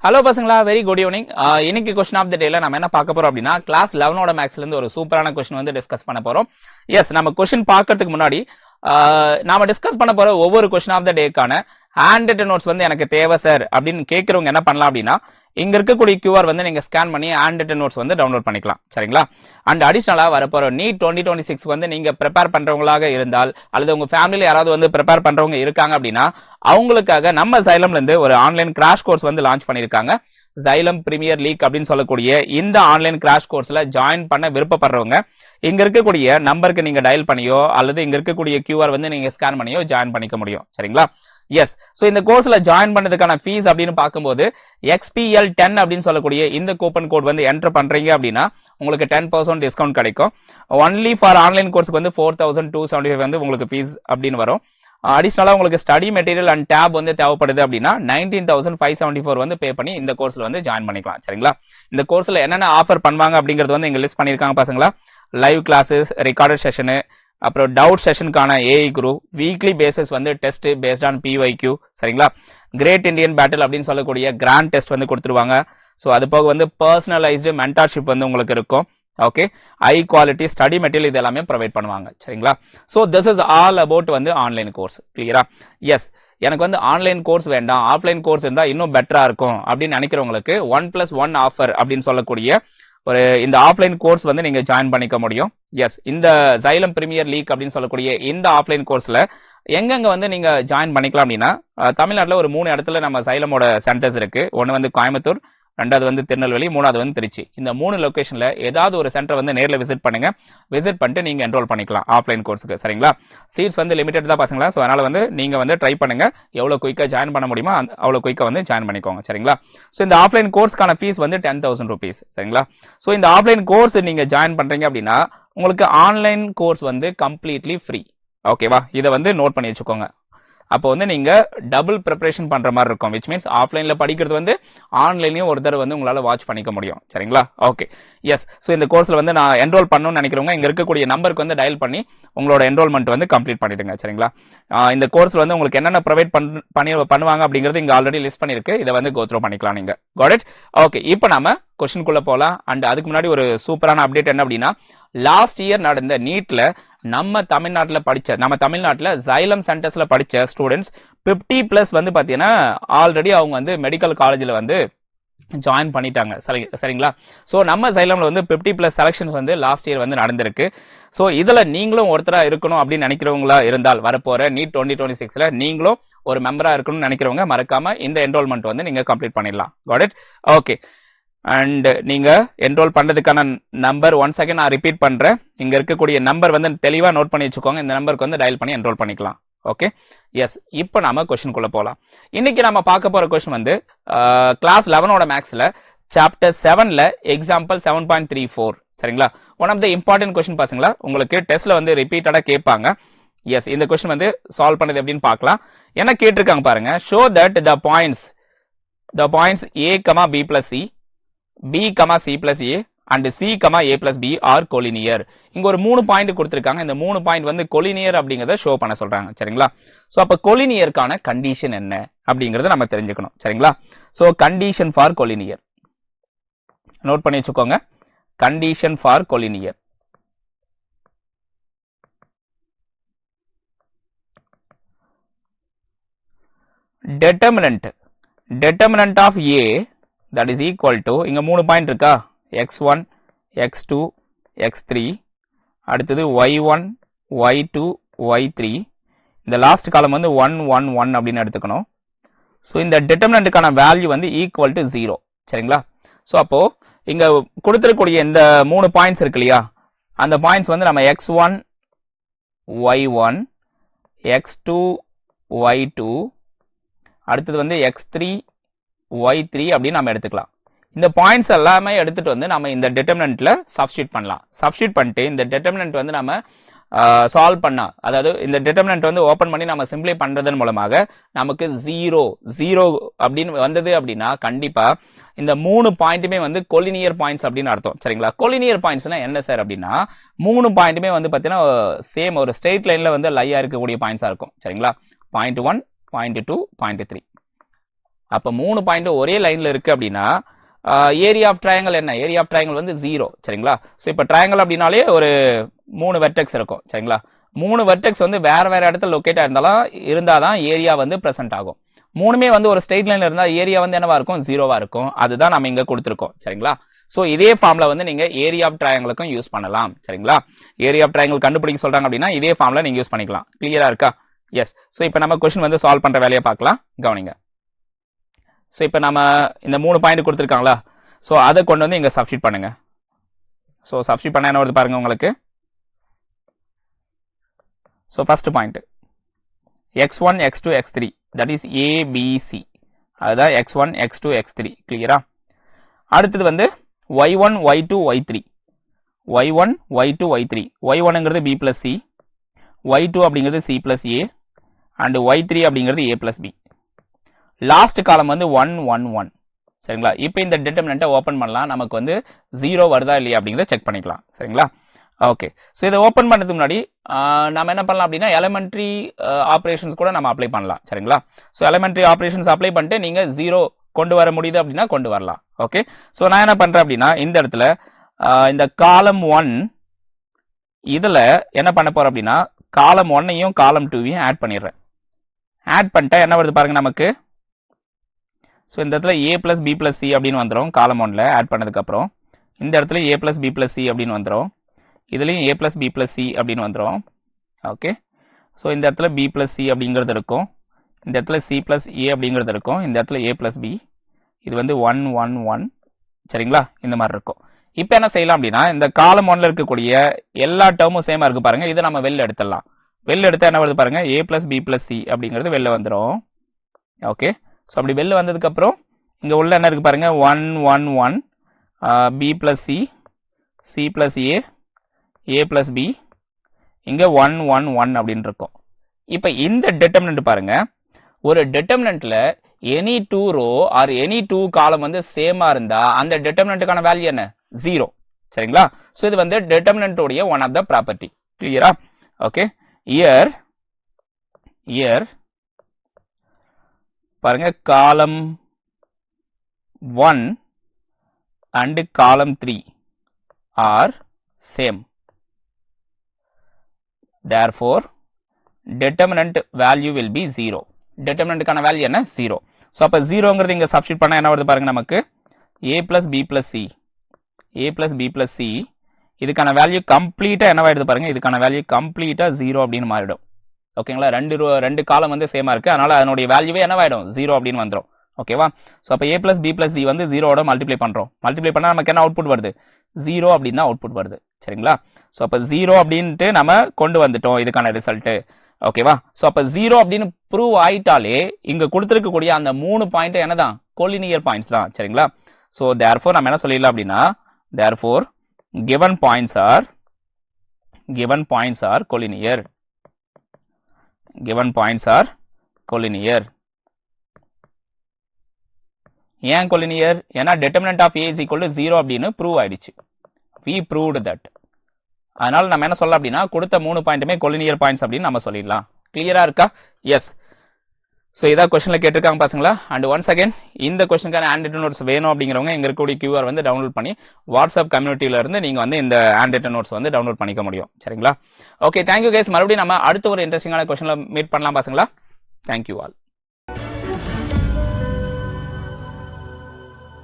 Hello பசங்களா, very good evening. இன்னைக்கு question of த டேல நம்ம என்ன பார்க்க போறோம் அப்படின்னா, கிளாஸ் 11ஓட மேக்ஸ்ல இருந்து ஒரு சூப்பரான கொஸ்டின் வந்து டிஸ்கஸ் பண்ண போறோம். எஸ், நம்ம கொஸ்டின் பார்க்கறதுக்கு முன்னாடி நாம டிஸ்கஸ் பண்ண போற ஒவ்வொரு கொஸ்டின் ஆஃப் த டேக்கான ஹேண்ட் ரிட்டன் நோட்ஸ் வந்து எனக்கு தேவை சார் அப்படின்னு கேட்கறவங்க என்ன பண்ணலாம் அப்படின்னா, இங்க இருக்கக்கூடிய QR வந்து நீங்க ஸ்கேன் பண்ணி ஹேண்ட் ரிட்டன் நோட்ஸ் வந்து டவுன்லோட் பண்ணிக்கலாம். சரிங்களா? அண்ட் அடிஷனலா வரப்போற நீட் 2026 வந்து நீங்க ப்ரிப்பேர் பண்றவங்களாக இருந்தால் அல்லது உங்க ஃபேமிலியில யாராவது வந்து ப்ரிப்பேர் பண்றவங்க இருக்காங்க அப்படின்னா, அவங்களுக்காக நம்ம சைலம்ல இருந்து ஒரு ஆன்லைன் கிராஷ் கோர்ஸ் வந்து லான்ச் பண்ணிருக்காங்க. சைலம் பிரீமியர் லீக் அப்படின்னு சொல்லக்கூடிய இந்த ஆன்லைன் கிராஷ் கோர்ஸ்ல ஜாயின் பண்ண விருப்பப்படுறவங்க இங்க இருக்கக்கூடிய நம்பருக்கு நீங்க டயல் பண்ணியோ அல்லது இங்க இருக்கக்கூடிய QR வந்து நீங்க ஸ்கேன் பண்ணியோ ஜாயின் பண்ணிக்க முடியும். சரிங்களா? எஸ். சோ இந்த கோர்ஸ்ல ஜாயின் பண்ணதுக்கான ஃபீஸ் அப்படின்னு பார்க்கும்போது XPL10 அப்படின்னு சொல்லக்கூடிய இந்த கூப்பன் கோட் வந்து என்டர் பண்றீங்க அப்படின்னா உங்களுக்கு 10% டிஸ்கவுண்ட் கிடைக்கும். ஒன்லி ஃபார் ஆன்லைன் கோர்ஸ்க்கு வந்து 4275 வந்து உங்களுக்கு ஃபீஸ் அப்படின்னு வரும். அடிஷனலா உங்களுக்கு ஸ்டடி மெட்டீரியல் அண்ட் டேப் வந்து தேவைப்படுது அப்படின்னா 19,574 வந்து பே பண்ணி இந்த கோர்ஸ்ல வந்து ஜாயின் பண்ணிக்கலாம். சரிங்களா? இந்த கோர்ஸ்ல என்னென்ன ஆஃபர் பண்ணுவாங்க அப்படிங்கிறது வந்து இங்க லிஸ்ட் பண்ணிருக்காங்க பசங்களா. லைவ் கிளாஸஸ், ரெக்கார்டட் செஷனு, அப்புறம் டவுட் செஷனுக்கான AI குரூப், வீக்லி பேசிஸ் வந்து டெஸ்ட் பேஸ்ட் ஆன் PYQ. சரிங்களா? கிரேட் இந்தியன் பேட்டில் அப்படின்னு சொல்லக்கூடிய கிராண்ட் டெஸ்ட் வந்து கொடுத்துருவாங்க. ஸோ அது போக வந்து பர்சனலைஸ்டு மென்டார்ஷிப் வந்து உங்களுக்கு இருக்கும். Okay, high quality study material இது எல்லாமே ப்ரொவைட் பண்ணுவாங்க. சரிங்களா? So this is all about வந்து ஆன்லைன் கோர்ஸ். கிளியரா? எஸ், எனக்கு வந்து ஆன்லைன் கோர்ஸ் வேண்டாம், ஆஃப்லைன் கோர்ஸ் இருந்தா இன்னும் பெட்டரா இருக்கும் அப்படின்னு நினைக்கிறவங்களுக்கு 1+1 ஆஃபர் அப்படின்னு சொல்லக்கூடிய ஒரு இந்த ஆஃப்லைன் கோர்ஸ் வந்து நீங்க ஜாயின் பண்ணிக்க முடியும். எஸ், இந்த சைலம் பிரீமியர் லீக் அப்படின்னு சொல்லக்கூடிய இந்த ஆஃப்லைன் கோர்ஸ்ல எங்கெங்க வந்து நீங்க ஜாயின் பண்ணிக்கலாம் அப்படின்னா, தமிழ்நாட்டில் ஒரு 3 இடத்துல நம்ம சைலமோட சென்டர்ஸ் இருக்கு. ஒன்று வந்து கோயம்புத்தூர், ரெண்டாவது வந்து திருநெல்வேலி, மூணாவது வந்து திருச்சி. இந்த 3 லொகேஷன்ல ஏதாவது ஒரு சென்டர் வந்து நேரில் விசிட் பண்ணுங்க. விசிட் பண்ணிட்டு நீங்க என்ரோல் பண்ணிக்கலாம் ஆஃப்லைன் கோர்ஸுக்கு. சரிங்களா? சீட்ஸ் வந்து லிமிடெட் தான் பசங்களா. ஸோ அதனால வந்து நீங்க வந்து ட்ரை பண்ணுங்க, எவ்வளவு குயிக்கா ஜாயின் பண்ண முடியுமோ அவ்வளவு குயிக்கா வந்து ஜாயின் பண்ணிக்கோங்க. சரிங்களா? ஸோ இந்த ஆஃப்லைன் கோர்ஸ்க்கான ஃபீஸ் வந்து 10,000 rupees. சரிங்களா? ஸோ இந்த ஆஃப்லைன் கோர்ஸ் நீங்க ஜாயின் பண்றீங்க அப்படின்னா உங்களுக்கு ஆன்லைன் கோர்ஸ் வந்து கம்ப்ளீட்லி ஃப்ரீ. ஓகேவா? இதை வந்து நோட் பண்ணி வச்சுக்கோங்க. அப்போ வந்து நீங்க டபுள் ப்ரிப்பரேஷன் பண்ற மாதிரி இருக்கும். விச் மீன்ஸ் ஆஃப்லைன்ல படிக்கிறது வந்து ஆன்லைன்லயும் ஒரு தடவை வந்து உங்களால வாட்ச் பண்ணிக்க முடியும். சரிங்களா? Okay, S. ஸோ இந்த கோர்ஸ்ல வந்து நான் என்ரோல் பண்ணணும்னு நினைக்கிறவங்க இங்க இருக்கக்கூடிய நம்பருக்கு வந்து டயல் பண்ணி உங்களோட என்ரோல்மெண்ட் வந்து கம்ப்ளீட் பண்ணிடுங்க. சரிங்களா? இந்த கோர்ஸ்ல வந்து உங்களுக்கு என்னென்ன ப்ரொவைட் பண்ணுவாங்க அப்படிங்கிறது இங்க ஆல்ரெடி லிஸ்ட் பண்ணிருக்கு. இதை வந்து கோ த்ரூ பண்ணிக்கலாம் நீங்க. Got it? ஓகே, இப்போ நாம கொஸ்டின்குள்ள போலாம். அண்ட் அதுக்கு முன்னாடி ஒரு சூப்பரான அப்டேட் என்ன அப்படின்னா, லாஸ்ட் இயர் நடந்த நீட்ல நம்ம தமிழ்நாட்டில் சைலம் சென்டர்ஸ்ல படிச்ச ஸ்டூடெண்ட்ஸ் 50+ வந்து பாத்தீங்கன்னா ஆல்ரெடி அவங்க வந்து மெடிக்கல் காலேஜ்ல வந்து ஜாயின் பண்ணிட்டாங்க. சரிங்களா? ஸோ நம்ம சைலம்ல வந்து 50+ செலக்ஷன்ஸ் வந்து லாஸ்ட் இயர் வந்து நடந்திருக்கு. ஸோ இதுல நீங்களும் ஒருத்தரா இருக்கணும் அப்படின்னு நினைக்கிறவங்களா இருந்தால் வரப்போற நீட் 2026ல நீங்களும் ஒரு மெம்பரா இருக்கணும்னு நினைக்கிறவங்க மறக்காம இந்த என்ரோல்மெண்ட் வந்து நீங்க கம்ப்ளீட் பண்ணிடலாம். Got it? ஓகே. அண்ட் நீங்க என்ரோல் பண்றதுக்கான நம்பர் ஒன்ஸ் அகைன் நான் ரிப்பீட் பண்றேன். இங்க இருக்கக்கூடிய நம்பர் வந்து தெளிவா நோட் பண்ணி வச்சுக்கோங்க. இந்த நம்பருக்கு வந்து டயல் பண்ணி என்ரோல் பண்ணிக்கலாம். Okay, yes. இப்போ நாம கொஸ்டின்குள்ள போலாம். இன்னைக்கு நம்ம பார்க்க போற கொஸ்டின் வந்து கிளாஸ் 11ஓட மேக்ஸ்ல சாப்டர் 7ல எக்ஸாம்பிள் 7.34. சரிங்களா? One of the important question பசங்களா, உங்களுக்கு டெஸ்ட்ல வந்து ரிப்பீட்டடா கேட்பாங்க. எஸ், இந்த கொஸ்டின் வந்து சால்வ் பண்ணது எப்படின்னு பார்க்கலாம். என்ன கேட்டிருக்காங்க பாருங்க. Show that the points A, B plus C, B, C plus A and C, A plus B are collinear. இங்க ஒரு 3 பாயிண்ட் கொடுத்திருக்காங்க. இந்த 3 பாயிண்ட் வந்து collinear அப்படிங்கறத ஷோ பண்ண சொல்றாங்க. சரிங்களா? சோ அப்ப collinearக்கான கண்டிஷன் என்ன அப்படிங்கறத நம்ம தெரிஞ்சுக்கணும். சரிங்களா? So condition for collinear note பண்ணி வச்சுக்கோங்க. Condition for collinear. determinant of A that is equal to, இங்க 3 பாயிண்ட் இருக்கா, x1, x2, x3, அடுத்தது y1, y2, y3. இந்த லாஸ்ட் காலம் வந்து 1, 1, 1 அப்படின்னு எடுத்துக்கணும். ஸோ இந்த டிட்டர்மினன்ட்டுக்கான வேல்யூ வந்து ஈக்குவல் டு 0. சரிங்களா? ஸோ அப்போ இங்க கொடுத்துருக்கூடிய இந்த 3 பாயிண்ட்ஸ் இருக்கு இல்லையா, அந்த பாயிண்ட்ஸ் வந்து நம்ம x1, y1, x2, y2, அடுத்தது வந்து x3, y3 அப்படின்னு நம்ம எடுத்துக்கலாம். இந்த பாயிண்ட்ஸ் எல்லாமே எடுத்துட்டு வந்து நம்ம இந்த டிட்டர்மினன்ட்ல சப்ஸ்டிட்யூட் பண்ணலாம். சப்ஸ்டிட்யூட் பண்ணிட்டு இந்த டிட்டர்மினன்ட் வந்து நம்ம சால்வ் பண்ணா, அதாவது இந்த டிட்டர்மினன்ட் வந்து ஓபன் பண்ணி நம்ம சிம்பிளை பண்றதன் மூலமாக நமக்கு 0 அப்படின்னு வந்தது அப்படின்னா கண்டிப்பா இந்த 3 பாயிண்ட்டுமே வந்து கொலினியர் பாயிண்ட்ஸ் அப்படின்னு அர்த்தம். சரிங்களா? கொலினியர் பாயிண்ட்ஸ்னா என்ன சார் அப்படின்னா, 3 பாயிண்ட்டுமே வந்து பாத்தீங்கன்னா சேம் ஒரு ஸ்ட்ரெயிட் லைன்ல வந்து லையா இருக்கக்கூடிய பாயிண்ட்ஸா இருக்கும். சரிங்களா? Point 1, point 2, point 3. அப்ப 3 பாயிண்ட் ஒரே லைன்ல இருக்கு அப்படின்னா ஏரியா ஆஃப் ட்ரையாங்கிள் என்ன? ஏரியா ஆஃப் ட்ரையாங்கிள் வந்து 0 சரிங்களா. ஸோ இப்போ ட்ரையாங்கிள் அப்படின்னாலே ஒரு 3 வெர்டெக்ஸ் இருக்கும் சரிங்களா. 3 வெர்டெக்ஸ் வந்து வேற வேற இடத்துல லொக்கேட் இருந்தாதான் ஏரியா வந்து பிரசன்ட் ஆகும். 3மே வந்து ஒரு ஸ்ட்ரெயிட் லைன்ல இருந்தா ஏரியா வந்து என்னவா இருக்கும்? 0வா இருக்கும். அதுதான் நம்ம இங்க கொடுத்துருக்கோம் சரிங்களா. ஸோ இதே ஃபார்ம்ல வந்து நீங்க ஏரியா ஆஃப் ட்ரையாங்கிளுக்கும் யூஸ் பண்ணலாம் சரிங்களா. ஏரியா ஆஃப் ட்ரையாங்கிள் கண்டுபிடிக்க சொல்றாங்க அப்படின்னா இதே ஃபார்ம்ல நீங்க யூஸ் பண்ணிக்கலாம். கிளியரா இருக்கா? எஸ். ஸோ இப்போ நம்ம கொஸ்டின் வந்து சால்வ் பண்ற வேலையை பார்க்கலாம். கவனிங்க. ஸோ இப்போ நம்ம இந்த 3 பாயிண்ட் கொடுத்துருக்காங்களா, ஸோ அதை கொண்டு வந்து இங்கே சப்ஸ்டிட் பண்ணுங்க. ஸோ சப்ஸ்டிட் பண்ண என்ன வருது பாருங்க உங்களுக்கு. So first point x1 x2 x3 that is ABC, அதுதான் x1 x2 x3 கிளியரா. அடுத்தது வந்து y1 y2 y3, y1 y2 y3, y1ங்கிறது b plus c, y2 அப்படிங்கிறது c plus a and y3 அப்படிங்கிறது a plus b. Last column வந்து 1 1 1 சரிங்களா. இப்போ இந்த டிட்டர்மினன்ட்டை ஓப்பன் பண்ணலாம். நமக்கு வந்து 0 வருதா இல்லையா அப்படிங்கிறத செக் பண்ணிக்கலாம் சரிங்களா. ஓகே. ஸோ இதை ஓப்பன் பண்ணுறதுக்கு முன்னாடி நம்ம என்ன பண்ணலாம் அப்படின்னா எலிமெண்ட்ரி ஆப்ரேஷன்ஸ் கூட நம்ம அப்ளை பண்ணலாம் சரிங்களா. ஸோ எலிமெண்ட்ரி ஆப்ரேஷன்ஸ் அப்ளை பண்ணிட்டு நீங்கள் 0 கொண்டு வர முடியுது அப்படின்னா கொண்டு வரலாம். ஓகே. ஸோ நான் என்ன பண்ணுறேன் அப்படின்னா இந்த இடத்துல இந்த காலம் 1 இதில் என்ன பண்ண போகிறேன் அப்படின்னா காலம் 1ஐயும் காலம் 2ஐயும் ஆட் பண்ணிடுறேன். ஆட் பண்ணிட்டா என்ன வருது பாருங்க நமக்கு. ஸோ இந்த இடத்துல a plus b plus c அப்படின்னு வந்துடும் காலம் 1ல ஆட் பண்ணதுக்கப்புறம். இந்த இடத்துல a plus b plus c அப்படின்னு வந்துடும். இதுலேயும் a plus b plus c அப்படின்னு வந்துடும். ஓகே. ஸோ இந்த இடத்துல b plus c அப்படிங்கிறது இருக்கும். இந்த இடத்துல c plus a அப்படிங்கிறது இருக்கும். இந்த இடத்துல a plus b. இது வந்து 1 1 1 சரிங்களா. இந்த மாதிரி இருக்கும். இப்போ என்ன செய்யலாம் அப்படின்னா இந்த காலம் 1ல இருக்கக்கூடிய எல்லா டேர்மும் சேமா இருக்கு பாருங்க. இதை நம்ம வெளில எடுத்துடலாம். வெளில எடுத்தா என்ன வருது பாருங்க, a plus b plus c அப்படிங்கிறது வெளில வந்துடும். ஓகே. ஸோ அப்படி வெளில வந்ததுக்கப்புறம் இங்கே உள்ள என்ன இருக்குது பாருங்கள் 1 1 1 b plus c, c plus a plus b, இங்கே 1 1 1 அப்படின்னு இருக்கும். இப்போ இந்த டிட்டர்மினன்ட் பாருங்க, ஒரு டிட்டர்மினன்ட்ல எனி 2 ரோ ஆர் எனி 2 காலம் வந்து சேமா இருந்தா அந்த டிட்டர்மினன்ட்டுக்கான வேல்யூ என்ன? 0 சரிங்களா. ஸோ இது வந்து டிட்டர்மினன்ட்டோடைய ஒன் ஆஃப் த ப்ராப்பர்ட்டி. கிளியரா? ஓகே. இயர் பாருங்க column 1 and column 3 are same. therefore determinant value will be 0. determinantக்கான வேல்யூ என்ன? 0. ஸோ அப்போ 0ங்கிறது இங்கே சப்ஸ்டிட் பண்ணால் என்ன வருது பாருங்க நமக்கு a plus b plus c, a plus b plus c, இதுக்கான வேல்யூ கம்ப்ளீட்டாக என்னவாயிடுது பாருங்க, இதுக்கான வேல்யூ கம்ப்ளீட்டாக 0 அப்படின்னு மாறிடும். ஓகேங்களா. ரெண்டு காலம் வந்து சேமா இருக்கு, அதனால அதனுடைய வேல்யூவே என்னவாயிடும்? 0 அப்படின்னு வந்துடும். ஓகேவா. ஸோ அப்போ a plus b plus c வந்து 0ஓட மல்டிப்ளை பண்ணுறோம். மல்டிப்ளை பண்ணால் நமக்கு என்ன அவுட்புட் வருது? 0 அப்படின்னு தான் அவுட்புட் வருது சரிங்களா. ஸோ அப்போ 0 அப்படின்ட்டு நம்ம கொண்டு வந்துட்டோம் இதுக்கான ரிசல்ட்டு. ஓகேவா. ஸோ அப்போ 0 அப்படின்னு ப்ரூவ் ஆயிட்டாலே இங்க கொடுத்துருக்கக்கூடிய அந்த 3 பாயிண்ட் என்னதான்? கோலினியர் பாயிண்ட்ஸ் தான் சரிங்களா. ஸோ therefore நம்ம என்ன சொல்லிடலாம் அப்படின்னா therefore given points are collinear. given points are collinear. ஏன் collinear? ஏன்னா determinant of a is equal to 0 அப்படின்னு ப்ரூவ் ஆயிடுச்சு. we proved that. அதனால நம்ம என்ன சொல்லலாம் அப்படின்னா கொடுத்த 3 பாயிண்ட்டுமே collinear பாயிண்ட்ஸ் அப்படின்னு நம்ம சொல்லிடலாம். கிளியரா இருக்கா? எஸ். ஸோ இதான் கொஸ்டின்ல கேட்டிருக்காங்க பசங்களா. அண்ட் ஒன்ஸ் அகைன் இந்த கொஸ்டினுக்கான ஹேண்ட் நோட்ஸ் வேணும் அப்படிங்கிறவங்க எங்க இருக்கக்கூடிய QR வந்து டவுன்லோட் பண்ணி வாட்ஸ்அப் கம்யூனிட்டியில இருந்து நீங்க வந்து இந்த ஹேண்ட் நோட்ஸ் வந்து டவுன்லோட் பண்ணிக்க முடியும் சரிங்களா. Okay, thank you guys. மறுபடியும் நம்ம அடுத்த ஒரு இன்ட்ரெஸ்டிங்கான கொஸ்டின்ல மீட் பண்ணலாம் பசங்களா. Thank you all.